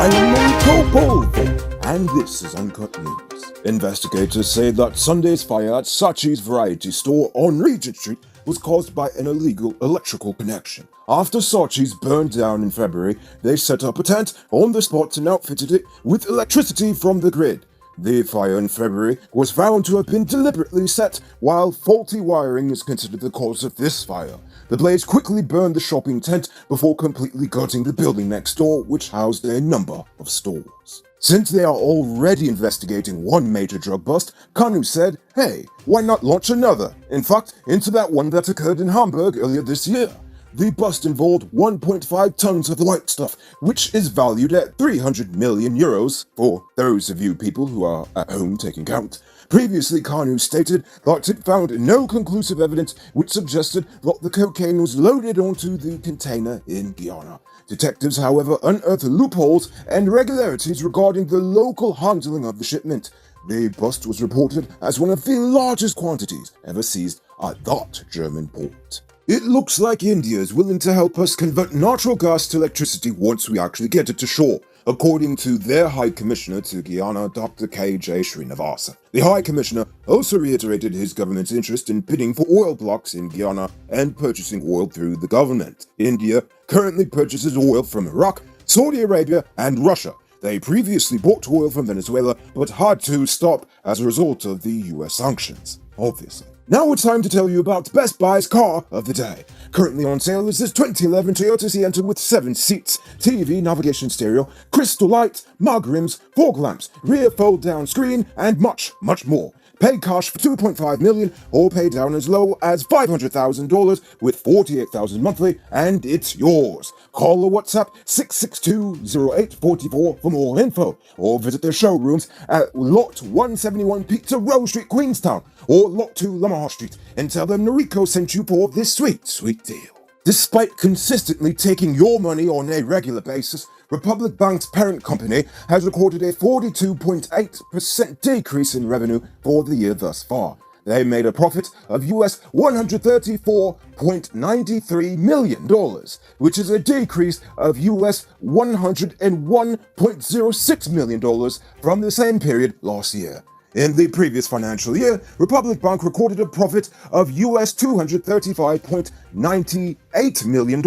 I'm TOPUP, and this is Uncut News. Investigators say that Sunday's fire at Sachis Variety Store on Regent Street was caused by an illegal electrical connection. After Sachis burned down in February, they set up a tent on the spot and outfitted it with electricity from the grid. The fire in February was found to have been deliberately set, while faulty wiring is considered the cause of this fire. The blaze quickly burned the shopping tent before completely gutting the building next door, which housed a number of stores. Since they are already investigating one major drug bust, Kanu said, hey, why not launch another? In fact, into that one that occurred in Hamburg earlier this year. The bust involved 1.5 tons of the white stuff, which is valued at 300 million euros, for those of you people who are at home taking count. Previously, Kanu stated that it found no conclusive evidence which suggested that the cocaine was loaded onto the container in Guyana. Detectives, however, unearthed loopholes and irregularities regarding the local handling of the shipment. The bust was reported as one of the largest quantities ever seized at that German port. It looks like India is willing to help us convert natural gas to electricity once we actually get it to shore, according to their High Commissioner to Guyana, Dr. K.J. Srinivasa. The High Commissioner also reiterated his government's interest in bidding for oil blocks in Guyana and purchasing oil through the government. India currently purchases oil from Iraq, Saudi Arabia, and Russia. They previously bought oil from Venezuela, but had to stop as a result of the US sanctions, obviously. Now it's time to tell you about Best Buy's car of the day. Currently on sale is this 2011 Toyota Sienna with 7 seats, TV, navigation stereo, crystal lights, mug rims, fog lamps, rear fold-down screen, and much, much more. Pay cash for $2.5 million or pay down as low as $500,000 with $48,000 monthly, and it's yours. Call or WhatsApp 662-0844 for more info, or visit their showrooms at Lot 171 Pizza Row Street, Queenstown, or Lot 2 Lamar Street, and tell them Noriko sent you for this sweet, sweet deal. Despite consistently taking your money on a regular basis, Republic Bank's parent company has recorded a 42.8% decrease in revenue for the year thus far. They made a profit of US $134.93 million, which is a decrease of US $101.06 million from the same period last year. In the previous financial year, Republic Bank recorded a profit of US $235.98 million.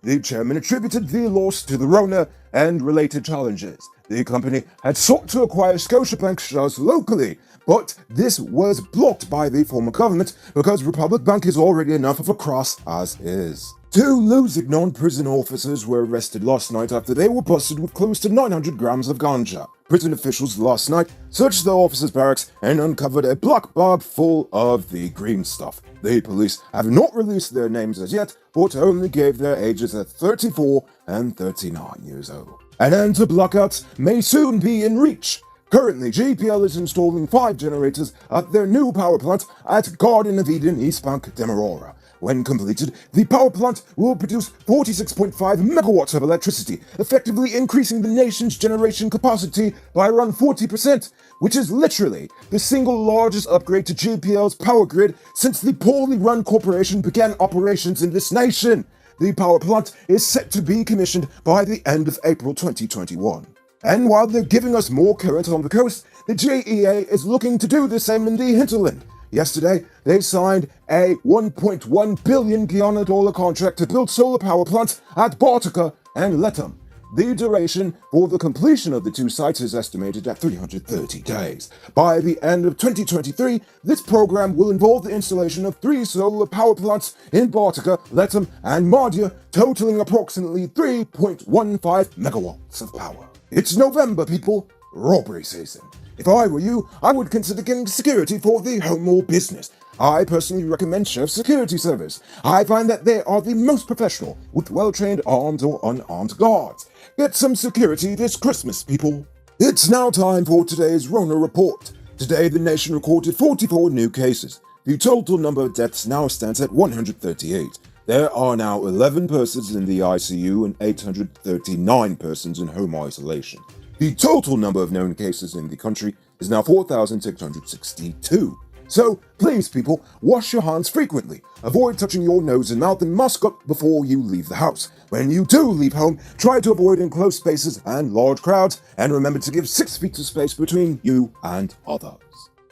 The chairman attributed the loss to the Rona and related challenges. The company had sought to acquire Scotiabank shares locally, but this was blocked by the former government because Republic Bank is already enough of a cross as is. 2 Lusignan prison officers were arrested last night after they were busted with close to 900 grams of Ganja. Prison officials last night searched the officers' barracks and uncovered a black bag full of the green stuff. The police have not released their names as yet, but only gave their ages at 34 and 39 years old. An end to blackouts may soon be in reach. Currently, GPL is installing 5 generators at their new power plant at Garden of Eden, East Bank, Demerara. When completed, the power plant will produce 46.5 megawatts of electricity, effectively increasing the nation's generation capacity by around 40%, which is literally the single largest upgrade to GPL's power grid since the poorly run corporation began operations in this nation. The power plant is set to be commissioned by the end of April 2021. And while they're giving us more current on the coast, the JEA is looking to do the same in the hinterland. Yesterday, they signed a $1.1 billion Guyana contract to build solar power plants at Bartica and Lethem. The duration for the completion of the 2 sites is estimated at 330 days. By the end of 2023, this program will involve the installation of 3 solar power plants in Bartica, Lethem, and Mardia, totaling approximately 3.15 megawatts of power. It's November, people. Robbery season. If I were you, I would consider getting security for the home or business. I personally recommend Chef Security Service. I find that they are the most professional, with well-trained armed or unarmed guards. Get some security this Christmas, people. It's now time for today's Rona Report. Today, the nation recorded 44 new cases. The total number of deaths now stands at 138. There are now 11 persons in the ICU and 839 persons in home isolation. The total number of known cases in the country is now 4,662. So please, people, wash your hands frequently. Avoid touching your nose and mouth and mask up before you leave the house. When you do leave home, try to avoid enclosed spaces and large crowds, and remember to give 6 feet of space between you and others.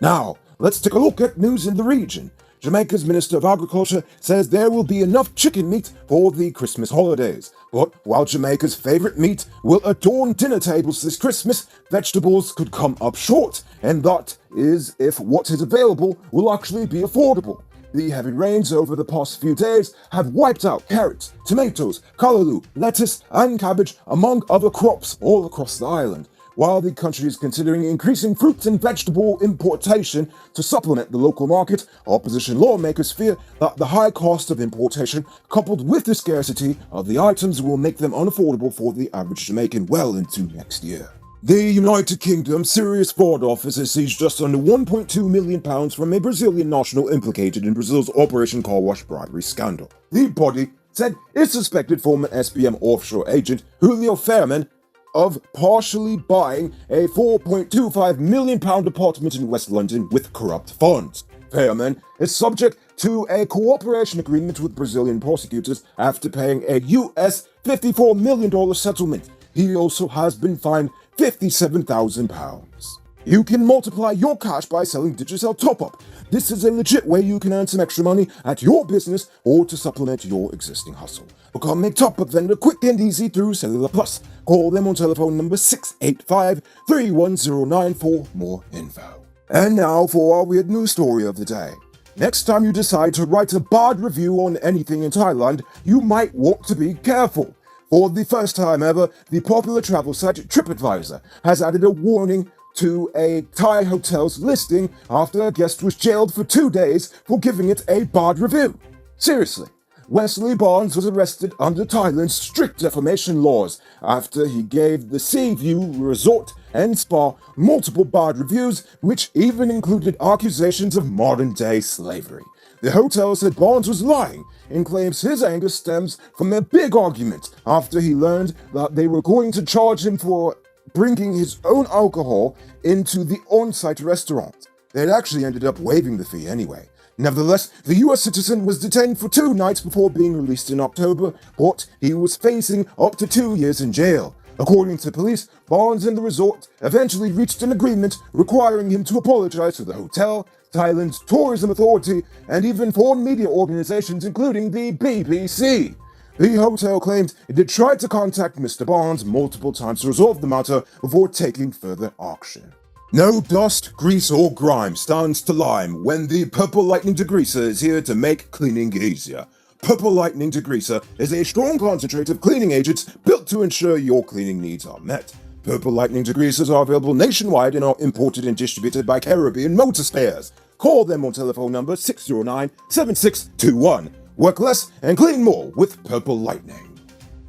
Now, let's take a look at news in the region. Jamaica's Minister of Agriculture says there will be enough chicken meat for the Christmas holidays. But while Jamaica's favourite meat will adorn dinner tables this Christmas, vegetables could come up short, and that is if what is available will actually be affordable. The heavy rains over the past few days have wiped out carrots, tomatoes, callaloo, lettuce, and cabbage, among other crops all across the island. While the country is considering increasing fruit and vegetable importation to supplement the local market, opposition lawmakers fear that the high cost of importation, coupled with the scarcity of the items, will make them unaffordable for the average Jamaican well into next year. The United Kingdom Serious Fraud Office has seized just under £1.2 million from a Brazilian national implicated in Brazil's Operation Car Wash bribery scandal. The body said it suspected former SBM offshore agent Julio Fairman of partially buying a £4.25 million apartment in West London with corrupt funds. Fairman is subject to a cooperation agreement with Brazilian prosecutors after paying a US $54 million settlement. He also has been fined £57,000. You can multiply your cash by selling Digicel TOPUP. This is a legit way you can earn some extra money at your business or to supplement your existing hustle. Become a TOPUP vendor quick and easy through Cellular Plus. Call them on telephone number 685-31094 for more info. And now for our weird news story of the day. Next time you decide to write a bad review on anything in Thailand, you might want to be careful. For the first time ever, the popular travel site TripAdvisor has added a warning to a Thai hotel's listing after a guest was jailed for 2 days for giving it a bad review. Seriously, Wesley Barnes was arrested under Thailand's strict defamation laws after he gave the Sea View Resort and Spa multiple bad reviews, which even included accusations of modern-day slavery. The hotel said Barnes was lying and claims his anger stems from a big argument after he learned that they were going to charge him for bringing his own alcohol into the on-site restaurant. They'd actually ended up waiving the fee anyway. Nevertheless, the US citizen was detained for 2 nights before being released in October, but he was facing up to 2 years in jail. According to police, Barnes and the resort eventually reached an agreement requiring him to apologize to the hotel, Thailand's tourism authority, and even foreign media organizations including the BBC. The hotel claimed it had tried to contact Mr. Barnes multiple times to resolve the matter before taking further action. No dust, grease, or grime stands to lime when the Purple Lightning Degreaser is here to make cleaning easier. Purple Lightning Degreaser is a strong concentrate of cleaning agents built to ensure your cleaning needs are met. Purple Lightning Degreasers are available nationwide and are imported and distributed by Caribbean Motor Spares. Call them on telephone number 609-7621. Work less and clean more with Purple Lightning.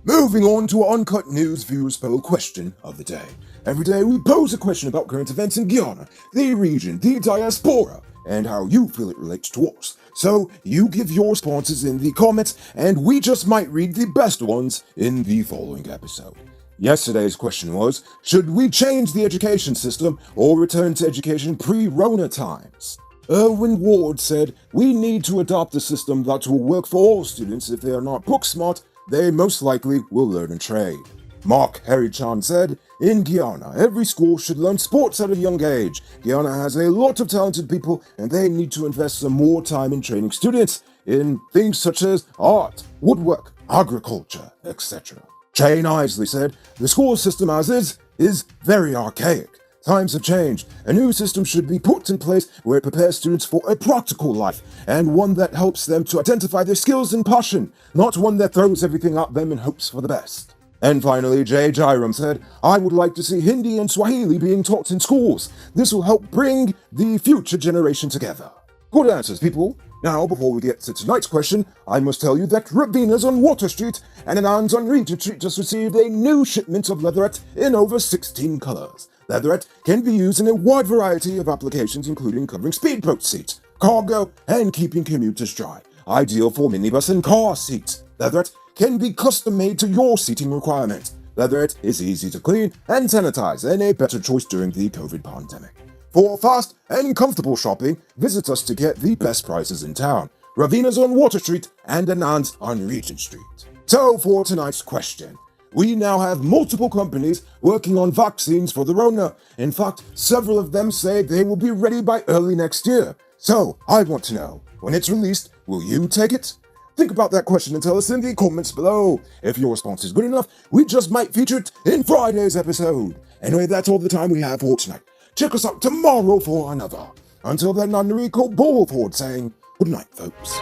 Moving on to our Uncut News viewers' poll question of the day. Every day we pose a question about current events in Guyana, the region, the diaspora, and how you feel it relates to us. So you give your responses in the comments, and we just might read the best ones in the following episode. Yesterday's question was, should we change the education system or return to education pre-Rona times? Erwin Ward said, we need to adopt a system that will work for all students. If they are not book smart, they most likely will learn a trade. Mark Harry-chan said, in Guyana, every school should learn sports at a young age. Guyana has a lot of talented people and they need to invest some more time in training students in things such as art, woodwork, agriculture, etc. Jane Isley said, the school system as is very archaic. Times have changed. A new system should be put in place where it prepares students for a practical life and one that helps them to identify their skills and passion, not one that throws everything at them and hopes for the best. And finally, Jay Jairam said, I would like to see Hindi and Swahili being taught in schools. This will help bring the future generation together. Good answers, people. Now, before we get to tonight's question, I must tell you that Ravina's on Water Street and Anand's on Regent Street just received a new shipment of leatherette in over 16 colors. Leatherette can be used in a wide variety of applications, including covering speedboat seats, cargo, and keeping commuters dry. Ideal for minibus and car seats. Leatherette can be custom-made to your seating requirements. Leatherette is easy to clean and sanitize and a better choice during the COVID pandemic. For fast and comfortable shopping, visit us to get the best prices in town. Ravina's on Water Street and Anand's on Regent Street. So for tonight's question, we now have multiple companies working on vaccines for the Rona. In fact, several of them say they will be ready by early next year. So I want to know, when it's released, will you take it? Think about that question and tell us in the comments below. If your response is good enough, we just might feature it in Friday's episode. Anyway, that's all the time we have for tonight. Check us out tomorrow for another. Until then, I'm Rico Bullford saying good night, folks.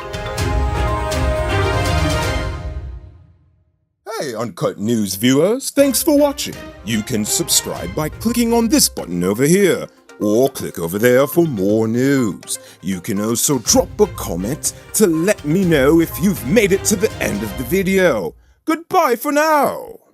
Hey, Uncut News viewers, thanks for watching. You can subscribe by clicking on this button over here, or click over there for more news. You can also drop a comment to let me know if you've made it to the end of the video. Goodbye for now.